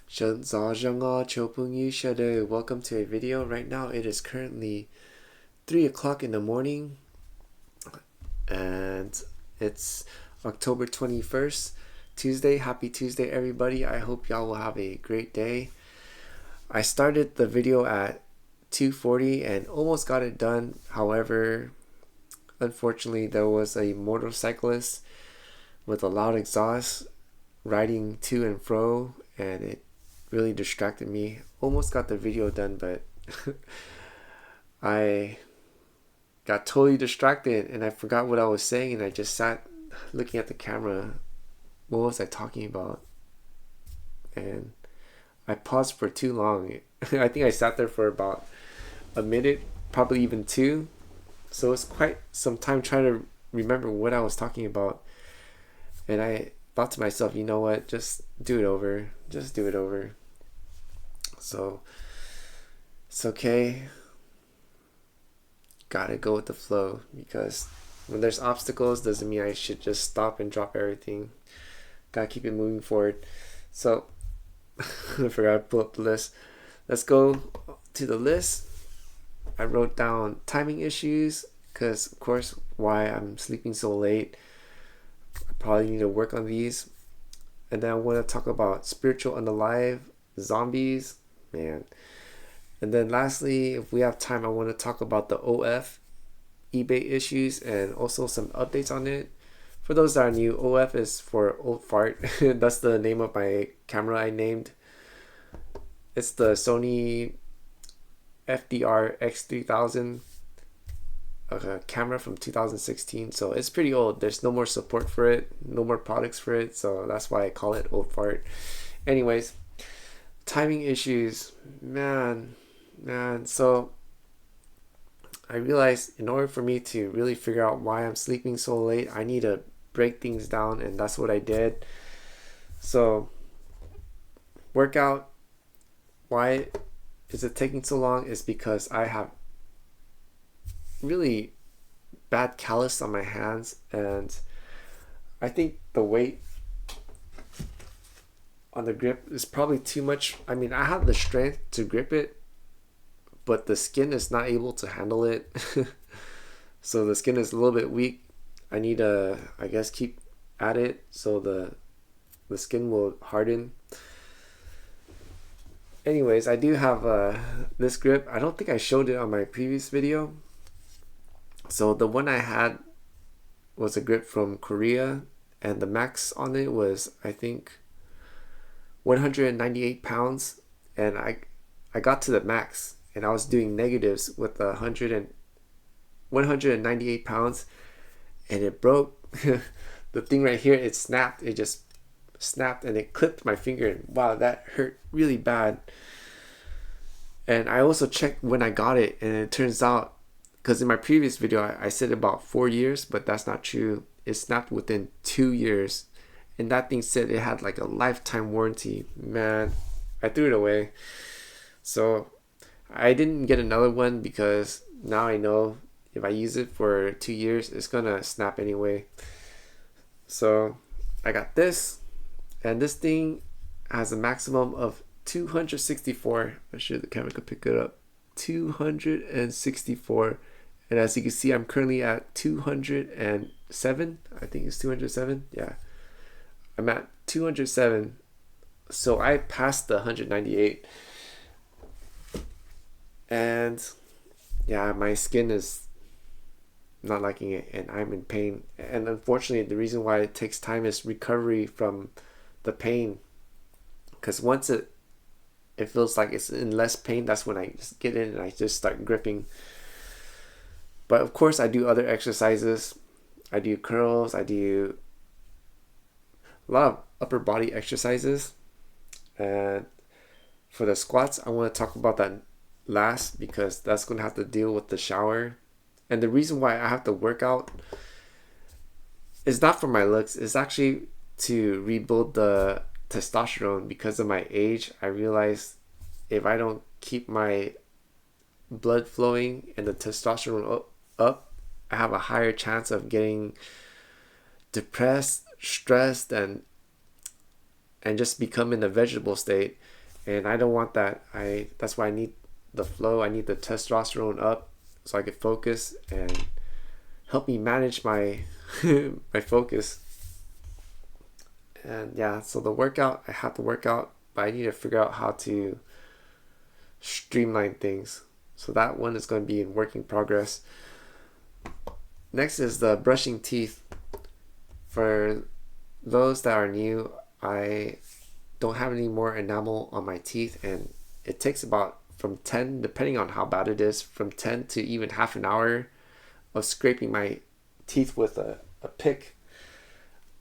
Welcome to a video. Right now it is currently 3 o'clock in the morning and it's October 21st, Tuesday. Happy Tuesday, everybody. I hope y'all will have a great day. I started the video at 2:40 and almost got it done. However, unfortunately, there was a motorcyclist with a loud exhaust riding to and fro, and it really distracted me. Almost got the video done, but I got totally distracted and I forgot what I was saying, and I just sat looking at the camera. What was I talking about? And I paused for too long. I think I sat there for about a minute, probably even two. So it's quite some time trying to remember what I was talking about. And I thought to myself, you know what, just do it over. Just do it over. So it's okay. Gotta go with the flow, because when there's obstacles doesn't mean I should just stop and drop everything. Gotta keep it moving forward. So I forgot to pull up the list. Let's go to the list. I wrote down timing issues because, of course, why I'm sleeping so late. I probably need to work on these. And then I want to talk about spiritual unalive, zombies, man. And then lastly, if we have time, I want to talk about the OF eBay issues and also some updates on it. For those that are new, OF is for old fart. That's the name of my camera I named. It's the Sony FDR X3000 camera from 2016. So it's pretty old. There's no more support for it, no more products for it. So that's why I call it old fart. Anyways, timing issues, man. So I realized in order for me to really figure out why I'm sleeping so late, I need to break things down, and that's what I did. So workout, why is it taking so long, is because I have really bad callus on my hands, and I think the weight on the grip is probably too much. I mean, I have the strength to grip it, but the skin is not able to handle it. So the skin is a little bit weak. I need to, I guess, keep at it so the skin will harden. Anyways, I do have this grip. I don't think I showed it on my previous video. So the one I had was a grip from Korea, and the max on it was, I think, 198 pounds, and I got to the max, and I was doing negatives with 198 pounds, and it broke. The thing right here, it snapped. It just snapped and it clipped my finger, and wow, that hurt really bad. And I also checked when I got it, and it turns out, because in my previous video I said about 4 years, but that's not true. It snapped within 2 years, and that thing said it had like a lifetime warranty. Man, I threw it away. So I didn't get another one because now I know if I use it for 2 years, it's gonna snap anyway. So I got this, and this thing has a maximum of 264. I'm sure the camera could pick it up. 264. And as you can see, I'm currently at 207. I think it's 207. Yeah, I'm at 207. So I passed the 198. And yeah, my skin is not liking it, and I'm in pain. And unfortunately, the reason why it takes time is recovery from the pain. Because once it feels like it's in less pain, that's when I just get in and I just start gripping. But of course, I do other exercises. I do curls. I do a lot of upper body exercises. And for the squats, I want to talk about that last, because that's going to have to deal with the shower. And the reason why I have to work out is not for my looks. It's actually to rebuild the testosterone. Because of my age, I realized if I don't keep my blood flowing and the testosterone up, I have a higher chance of getting depressed, stressed, and just become in a vegetable state. and I don't want that. That's why I need the flow. I need the testosterone up so I can focus and help me manage my my focus. And yeah, so the workout, I have to work out, but I need to figure out how to streamline things. So that one is going to be in working progress. Next is the brushing teeth. For those that are new, I don't have any more enamel on my teeth, and it takes about from 10, depending on how bad it is, from 10 to even half an hour of scraping my teeth with a pick.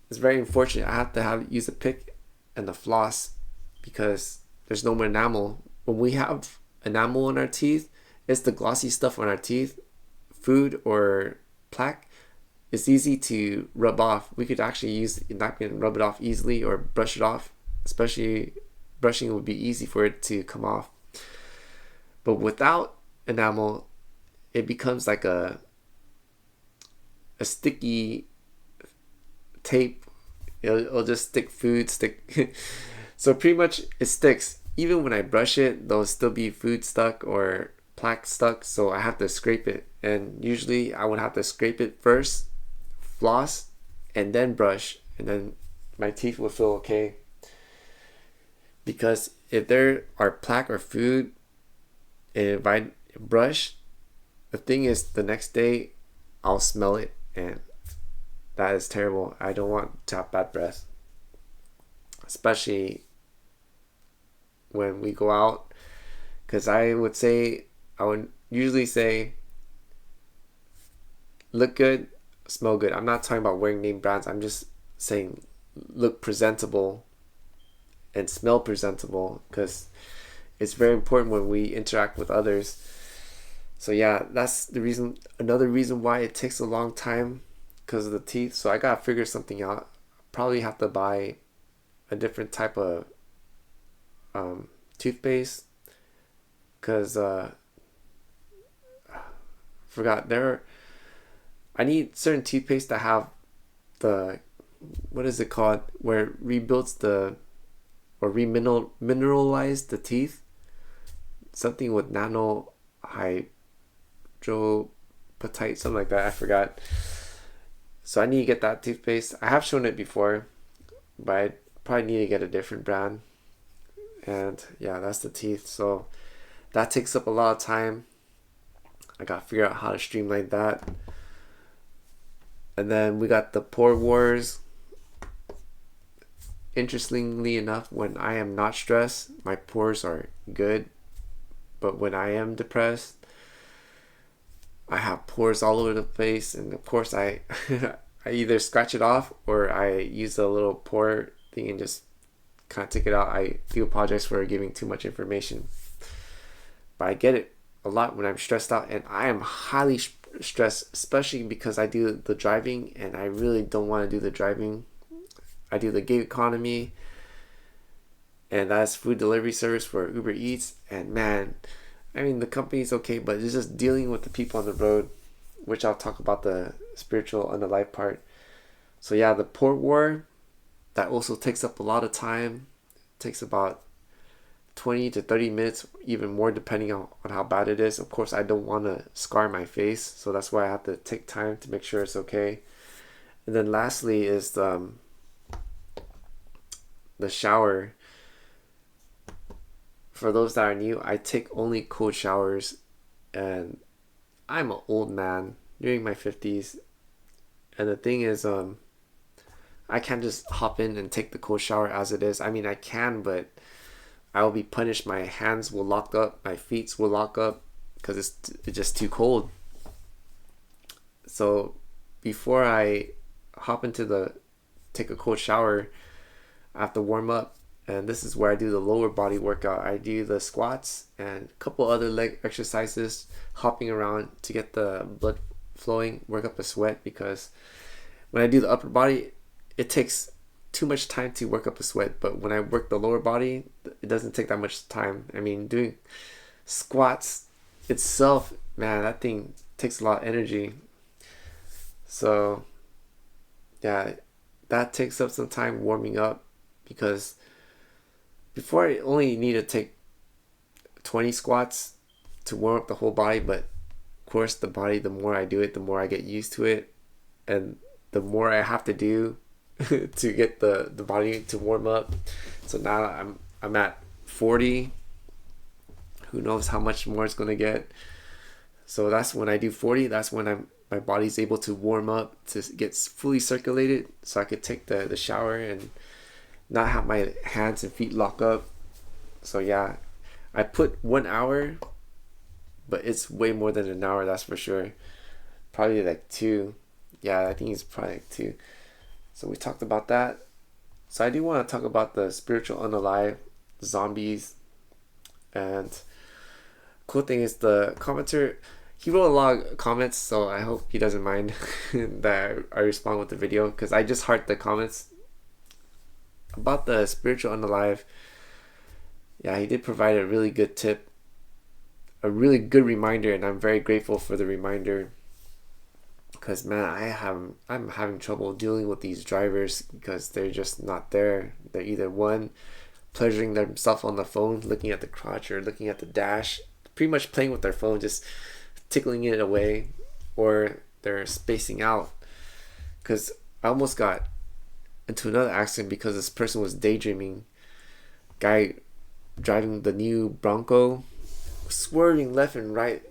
It's very unfortunate. I have to use a pick and the floss because there's no more enamel. When we have enamel on our teeth, it's the glossy stuff on our teeth, food or plaque. It's easy to rub off. We could actually use a napkin and rub it off easily or brush it off. Especially brushing would be easy for it to come off. But without enamel, it becomes like a sticky tape. It'll just stick food, so pretty much it sticks. Even when I brush it, there'll still be food stuck or plaque stuck, so I have to scrape it. And usually I would have to scrape it first, floss, and then brush, and then my teeth will feel okay. Because if there are plaque or food, and if I brush, the thing is the next day I'll smell it, and that is terrible. I don't want to have bad breath, especially when we go out, because I would usually say look good, smell good. I'm not talking about wearing name brands. I'm just saying look presentable and smell presentable, because it's very important when we interact with others. So yeah, that's the reason. Another reason why it takes a long time, because of the teeth. So I gotta figure something out. Probably have to buy a different type of toothpaste, because forgot I need certain toothpaste that have the, what is it called, where it rebuilds or remineralize the teeth, something with nano hydropatite, something like that. I forgot. So I need to get that toothpaste. I have shown it before, but I probably need to get a different brand. And yeah, that's the teeth. So that takes up a lot of time. I gotta figure out how to streamline that. And then we got the pore wars. Interestingly enough, when I am not stressed, my pores are good. But when I am depressed, I have pores all over the place. And of course, I I either scratch it off or I use a little pore thing and just kind of take it out. I do apologize for giving too much information, but I get it a lot when I'm stressed out, and I am highly stressed, especially because I do the driving, and I really don't want to do the driving. I do the gig economy, and that's food delivery service for Uber Eats. And man, I mean, the company's okay, but it's just dealing with the people on the road, which I'll talk about the spiritual and the life part. So yeah, the port war, that also takes up a lot of time. It takes about 20 to 30 minutes, even more depending on how bad it is. Of course, I don't want to scar my face, so that's why I have to take time to make sure it's okay. And then lastly is the shower. For those that are new, I take only cold showers, and I'm an old man, nearing my 50s. And the thing is, I can't just hop in and take the cold shower as it is. I mean, I can, but I will be punished. My hands will lock up, my feet will lock up, because it's just too cold. So before I hop into take a cold shower, I have to warm up. And this is where I do the lower body workout. I do the squats and a couple other leg exercises, hopping around to get the blood flowing, work up the sweat, because when I do the upper body, it takes too much time to work up the sweat. But when I work the lower body, it doesn't take that much time. I mean, doing squats itself, man, that thing takes a lot of energy. So yeah, that takes up some time warming up, because before I only need to take 20 squats to warm up the whole body, but of course the body, the more I do it, the more I get used to it, and the more I have to do to get the body to warm up. So now I'm at 40. Who knows how much more it's gonna get. So that's when I do 40. That's when my body's able to warm up, to get fully circulated, so I could take the shower and not have my hands and feet lock up. So yeah, I put 1 hour, but it's way more than an hour, that's for sure. Probably like 2. Yeah, I think it's probably like 2. So we talked about that. So I do want to talk about the spiritual unalive, zombies. And cool thing is, the commenter, he wrote a lot of comments, so I hope he doesn't mind that I respond with the video, because I just heart the comments about the spiritual unalive. Yeah, he did provide a really good tip, a really good reminder, and I'm very grateful for the reminder, because man, I'm having trouble dealing with these drivers because they're just not there. They're either one, pleasuring themselves on the phone, looking at the crotch or looking at the dash, pretty much playing with their phone, just tickling it away, or they're spacing out. Because I almost got into another accident because this person was daydreaming. Guy driving the new Bronco, swerving left and right.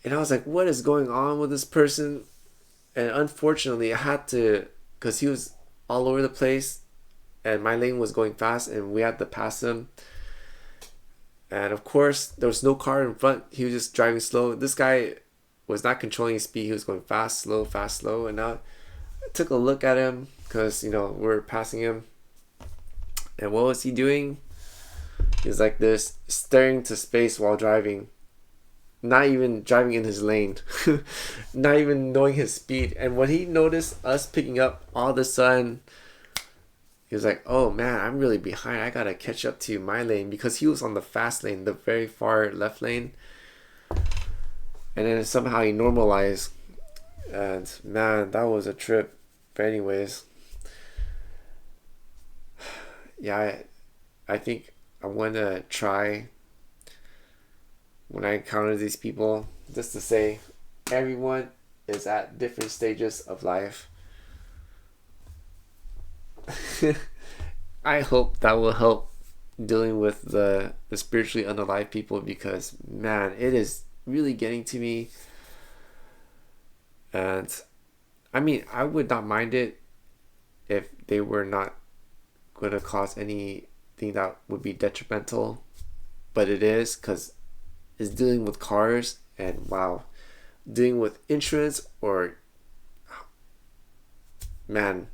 And I was like, what is going on with this person? And unfortunately, I had to, because he was all over the place and my lane was going fast and we had to pass him. And of course, there was no car in front. He was just driving slow. This guy was not controlling his speed. He was going fast, slow. And I took a look at him because, we're passing him. And what was he doing? He was like this, staring to space while driving. Not even driving in his lane. Not even knowing his speed. And when he noticed us picking up, all of a sudden, he was like, oh man, I'm really behind. I gotta catch up to my lane, because he was on the fast lane, the very far left lane. And then somehow he normalized. And man, that was a trip. But anyways, yeah, I think I'm gonna try, when I encounter these people, just to say everyone is at different stages of life. I hope that will help dealing with the spiritually unalive people, because man, it is really getting to me. And I mean, I would not mind it if they were not going to cause anything that would be detrimental, but it is, because it's dealing with cars, and wow, dealing with insurance, or man,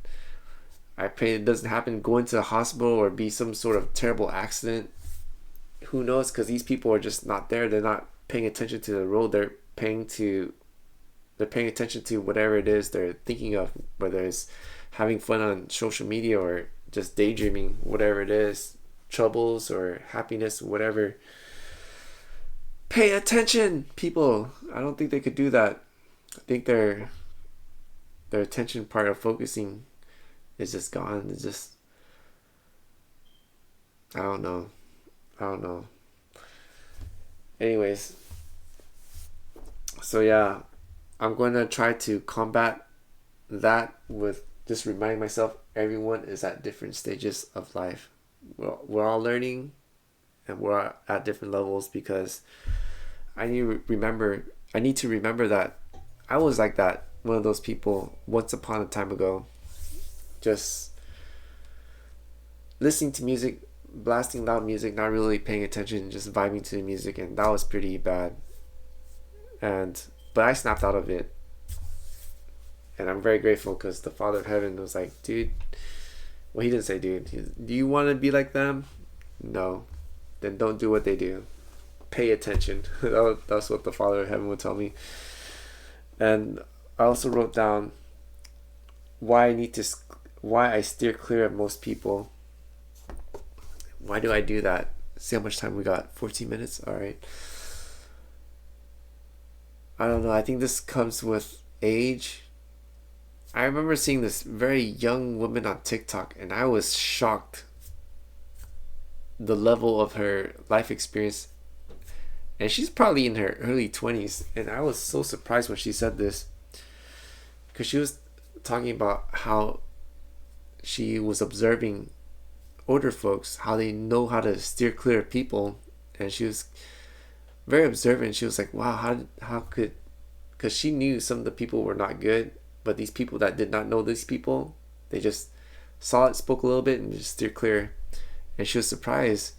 I pray it doesn't happen, going to the hospital or be some sort of terrible accident. Who knows? Because these people are just not there. They're not paying attention to the road. They're paying attention to whatever it is they're thinking of, whether it's having fun on social media or just daydreaming, whatever it is, troubles or happiness, whatever. Pay attention, people. I don't think they could do that. I think their attention part of focusing is just gone. It's just, I don't know. Anyways, so yeah, I'm going to try to combat that with just reminding myself everyone is at different stages of life. We're all learning, and we're at different levels, because I need to remember that I was like that, one of those people once upon a time ago, just listening to music, blasting loud music, not really paying attention, just vibing to the music, and that was pretty bad. But I snapped out of it, and I'm very grateful, because the Father of Heaven was like, dude, well, he didn't say dude, do you want to be like them? No, then don't do what they do. Pay attention. That's what the Father of Heaven would tell me. And I also wrote down why I steer clear of most people. Why do I do that? See how much time we got. 14 minutes. All right. I don't know. I think this comes with age. I remember seeing this very young woman on TikTok, and I was shocked. the level of her life experience, and she's probably in her early 20s, and I was so surprised when she said this, because she was talking about how she was observing older folks, how they know how to steer clear of people, and she was very observant. She was like, wow, how could, because she knew some of the people were not good, but these people that did not know these people, they just saw it, spoke a little bit, and just steered clear. And she was surprised.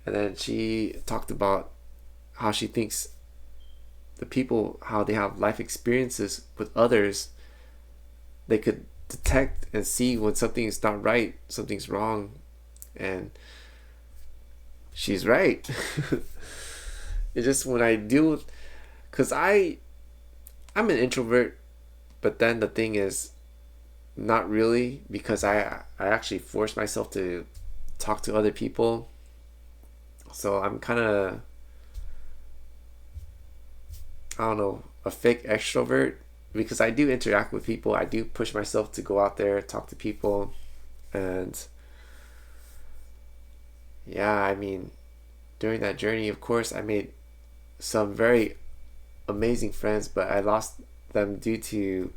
And then she talked about how she thinks the people, how they have life experiences with others, they could detect and see when something's not right, something's wrong. And she's right. It's just when I deal with, because I'm an introvert, but then the thing is, not really, because I actually force myself to talk to other people. So I'm kind of, I don't know, a fake extrovert, because I do interact with people. I do push myself to go out there, talk to people. And yeah, I mean, during that journey, of course, I made some very amazing friends, but I lost them due to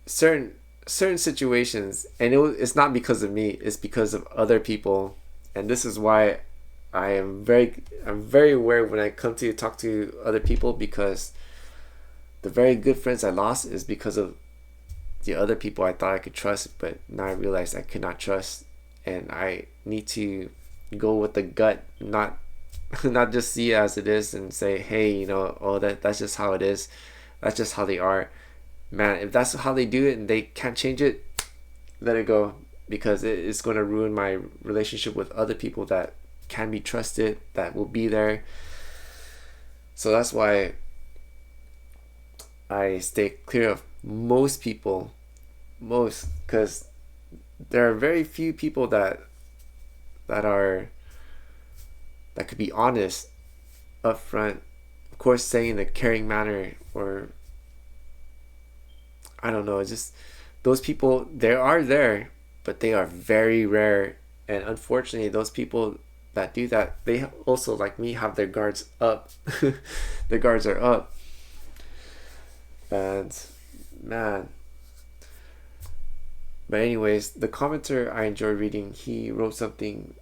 certain situations, and it's not because of me, it's because of other people. And this is why I'm very aware when I come to talk to other people, because the very good friends I lost is because of the other people I thought I could trust, but now I realize I could not trust. And I need to go with the gut, not just see it as it is and say, hey, you know, oh, that's just how it is, that's just how they are. Man, if that's how they do it and they can't change it, let it go, because it's going to ruin my relationship with other people that can be trusted, that will be there. So that's why I stay clear of most people, because there are very few people that could be honest up front, of course, saying in a caring manner, or I don't know, just those people, they are there, but they are very rare. And unfortunately, those people that do that, they also, like me, have their guards up. Their guards are up. And man, but anyways, the commenter I enjoy reading, he wrote something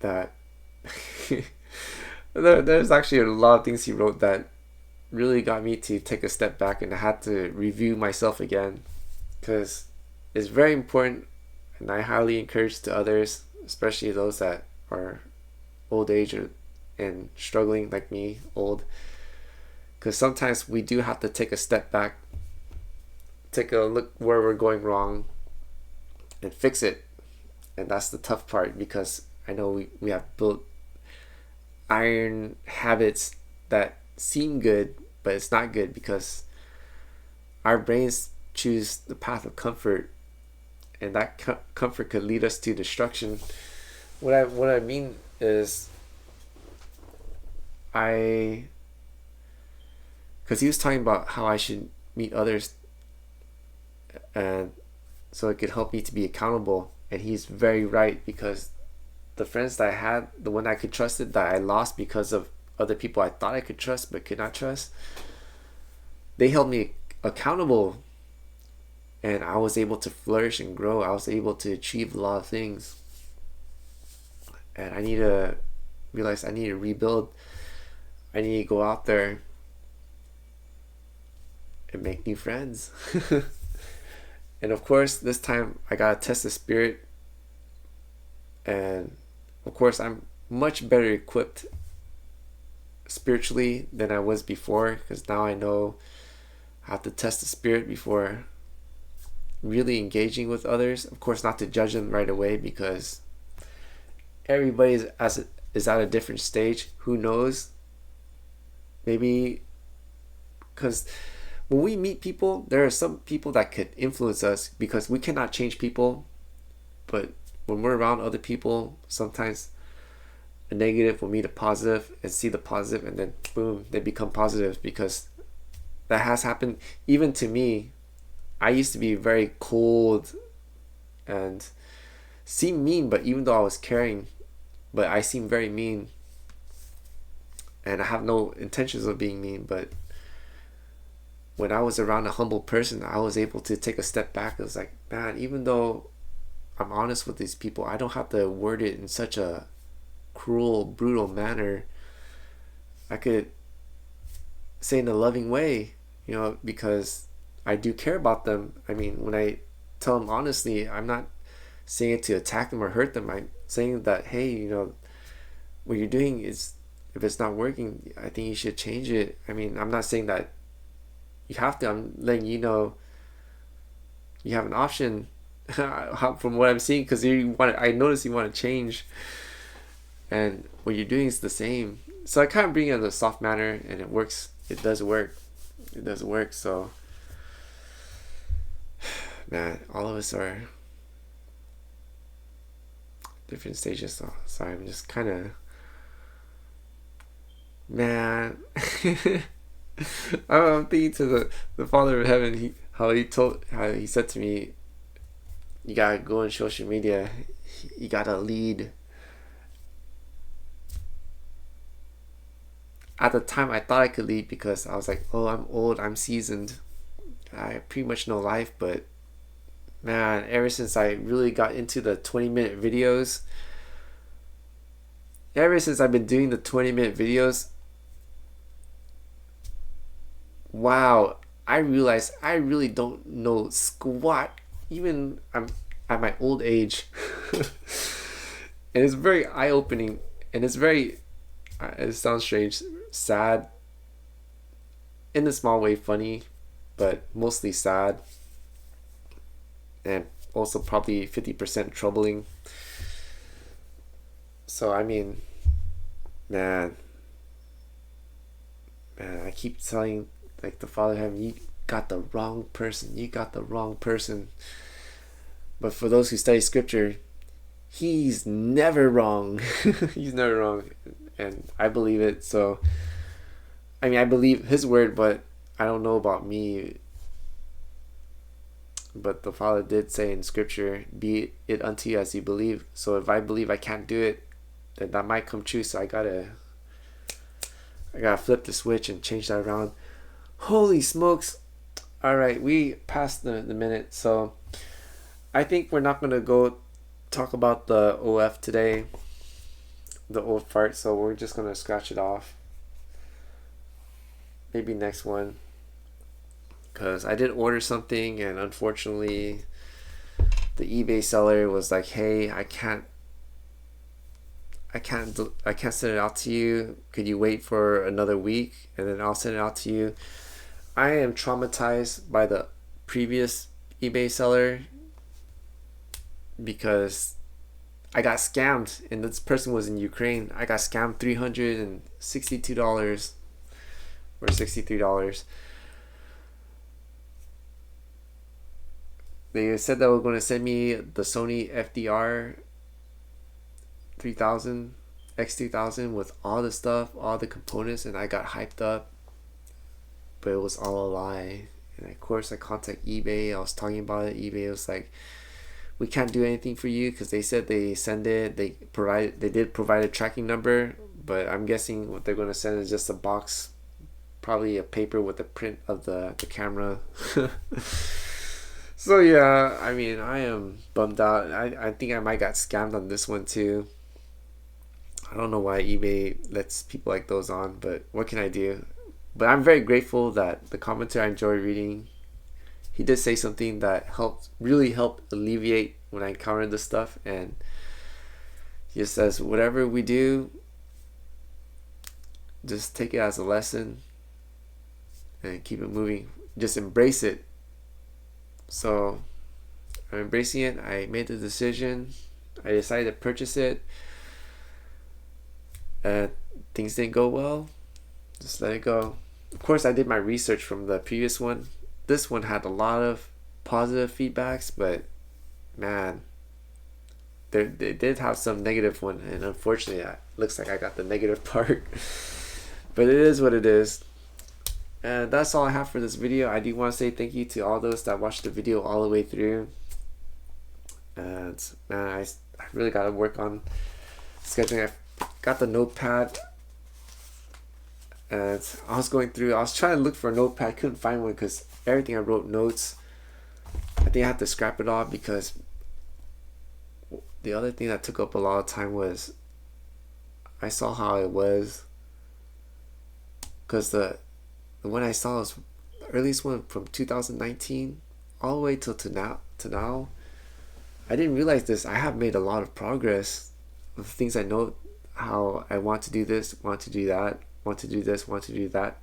that there's actually a lot of things he wrote that really got me to take a step back, and I had to review myself again, because it's very important, and I highly encourage to others, especially those that are old age and struggling like me, old, because sometimes we do have to take a step back, take a look where we're going wrong, and fix it. And that's the tough part, because I know we have built iron habits that seem good, but it's not good, because our brains choose the path of comfort, and that comfort could lead us to destruction. What I mean is, because he was talking about how I should meet others, and so it could help me to be accountable. And he's very right, because the friends that I had, the one I could trust, it that I lost because of other people I thought I could trust but could not trust, they held me accountable, and I was able to flourish and grow. I was able to achieve a lot of things. And I need to realize I need to rebuild. I need to go out there and make new friends. And of course, this time I gotta test the spirit. And of course, I'm much better equipped spiritually than I was before, because now I know how to test the spirit before really engaging with others. Of course, not to judge them right away, because everybody is at a different stage. Who knows? Maybe, because when we meet people, there are some people that could influence us, because we cannot change people. But when we're around other people, sometimes a negative will meet a positive, and see the positive, and then boom, they become positive, because that has happened even to me. I used to be very cold and seem mean, but even though I was caring, but I seem very mean, and I have no intentions of being mean. But when I was around a humble person, I was able to take a step back. It was like, man, even though I'm honest with these people, I don't have to word it in such a cruel, brutal manner. I could say in a loving way, you know, because I do care about them. I mean, when I tell them honestly, I'm not saying it to attack them or hurt them. I'm saying that, hey, you know, what you're doing is, if it's not working, I think you should change it. I mean, I'm not saying that you have to. I'm letting you know you have an option from what I'm seeing, because I notice you want to change, and what you're doing is the same. So I kind of bring it in a soft manner, and it works. It does work. It does work. So, man, all of us are different stages. So sorry, I'm just kind of, man. I'm thinking to the Father of Heaven. How he said to me, you gotta go on social media. You gotta lead. At the time, I thought I could lead because I was like, oh, I'm old, I'm seasoned, I pretty much know life. But man, ever since I really got into the 20-minute videos, ever since I've been doing the 20-minute videos, wow, I realized I really don't know squat, even I'm at my old age. And it's very eye-opening, and it's very, it sounds strange, sad, in a small way funny, but mostly sad, and also probably 50% troubling. So I mean, man, I keep telling, like, the Father in Heaven, you got the wrong person. You got the wrong person. But for those who study scripture, he's never wrong. He's never wrong. And I believe it. So, I mean, I believe his word, but I don't know about me. But the Father did say in scripture, be it unto you as you believe. So if I believe I can't do it, then that might come true. So I gotta flip the switch and change that around. Holy smokes. All right, we passed the minute. So I think we're not gonna go talk about the OF today, the old fart. So we're just gonna scratch it off. Maybe next one, because I did order something, and unfortunately the eBay seller was like, hey, I can't send it out to you. Could you wait for another week and then I'll send it out to you? I am traumatized by the previous eBay seller because I got scammed, and this person was in Ukraine. I got scammed $362 or $63. They said they were going to send me the Sony FDR 3000 X2000 with all the stuff, all the components, and I got hyped up, but it was all a lie. And of course I contacted eBay. I was talking about it. eBay was like, we can't do anything for you, because they said they send it, they did provide a tracking number, but I'm guessing what they're going to send is just a box, probably a paper with a print of the camera. So yeah, I mean, I am bummed out. I think I might got scammed on this one too. I don't know why eBay lets people like those on, but what can I do? But I'm very grateful that the commenter I enjoy reading, he did say something that really helped alleviate when I encountered this stuff. And he just says, whatever we do, just take it as a lesson and keep it moving. Just embrace it. So I'm embracing it. I made the decision. I decided to purchase it. Things didn't go well. Just let it go. Of course, I did my research from the previous one. This one had a lot of positive feedbacks, but man, they did have some negative one, and unfortunately, it looks like I got the negative part. But it is what it is. And that's all I have for this video. I do want to say thank you to all those that watched the video all the way through. And man, I really got to work on scheduling. I got the notepad, and I was trying to look for a notepad, couldn't find one because everything I wrote notes. I think I had to scrap it all because the other thing that took up a lot of time was I saw how it was, because the one I saw was the earliest one from 2019 all the way till to now. I didn't realize this. I have made a lot of progress of things I know, how I want to do this, want to do that, want to do this, want to do that.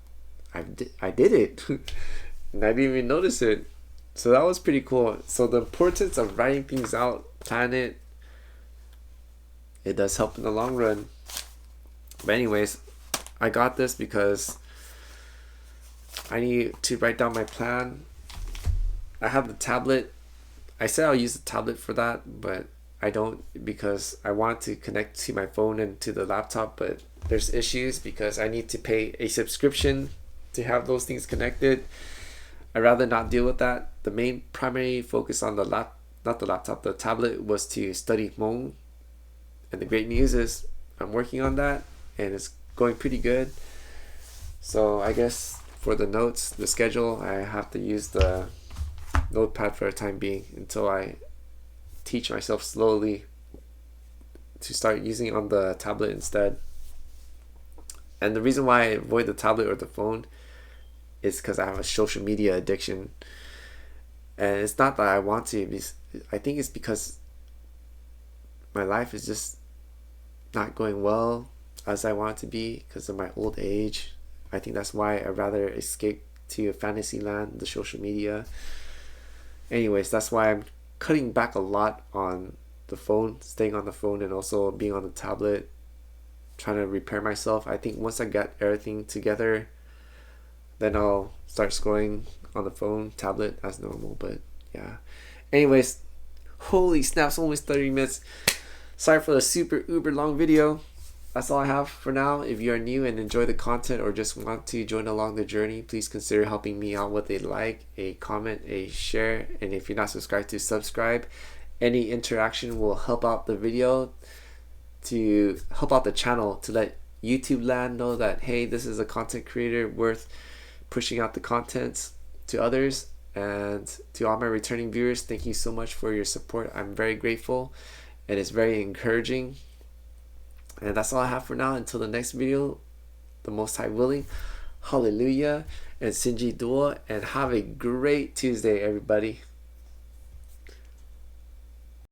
I did it and I didn't even notice it. So that was pretty cool. So the importance of writing things out, plan it does help in the long run. But anyways, I got this because I need to write down my plan. I have the tablet. I said I'll use the tablet for that, but I don't, because I want to connect to my phone and to the laptop, but there's issues because I need to pay a subscription to have those things connected. I'd rather not deal with that. The main primary focus on the tablet was to study Hmong. And the great news is I'm working on that and it's going pretty good. So I guess for the notes, the schedule, I have to use the notepad for the time being until I teach myself slowly to start using it on the tablet instead. And the reason why I avoid the tablet or the phone is because I have a social media addiction. And it's not that I want to, I think it's because my life is just not going well as I want it to be because of my old age. I think that's why I'd rather escape to a fantasy land, the social media. Anyways, that's why I'm cutting back a lot on the phone, staying on the phone, and also being on the tablet, trying to repair myself. I think once I get everything together, then I'll start scrolling on the phone, tablet as normal. But yeah. Anyways, holy snaps, almost 30 minutes. Sorry for the super uber long video. That's all I have for now. If you are new and enjoy the content or just want to join along the journey, please consider helping me out with a like, a comment, a share, and if you're not subscribed, to subscribe. Any interaction will help out the video, to help out the channel, to let YouTube land know that, hey, this is a content creator worth pushing out the contents to others. And to all my returning viewers, thank you so much for your support. I'm very grateful and it's very encouraging. And that's all I have for now. Until the next video, the Most High willing, hallelujah, and Sinji Dua, and have a great Tuesday, everybody.